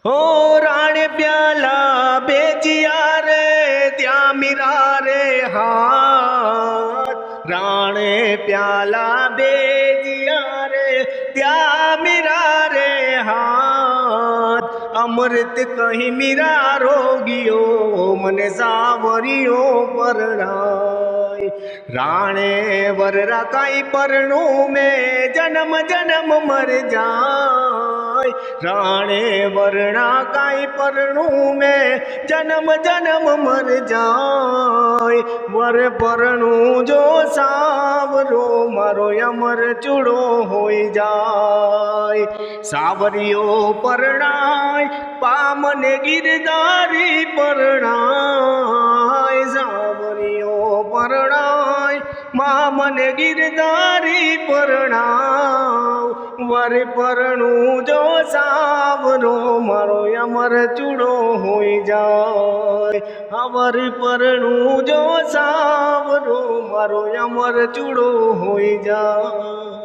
हो राणे प्याला बेजिया रे त्या मीरा रे हाथ, राणे प्याला बेजिया रे त्या मीरा रे हाथ, अमृत कहीं मीरा रोगियो मने सावरियो परणाय, राणे वररा काई परणू में जन्म जन्म मर जाय, राणे वरना काई परणू में जन्म जन्म मर जाय, वर परणू जो सावरो मारो अमर चूड़ो होई जाय, सावरियो परणाय पामन गिरधारी परणाय, सावरियो परणाय मामन गिरधारी परणाव, वर परणू जो सावरो मारो अमर चूड़ो होई जाय, वर परणू जो सावरो मारो अमर चूड़ो होई जाय।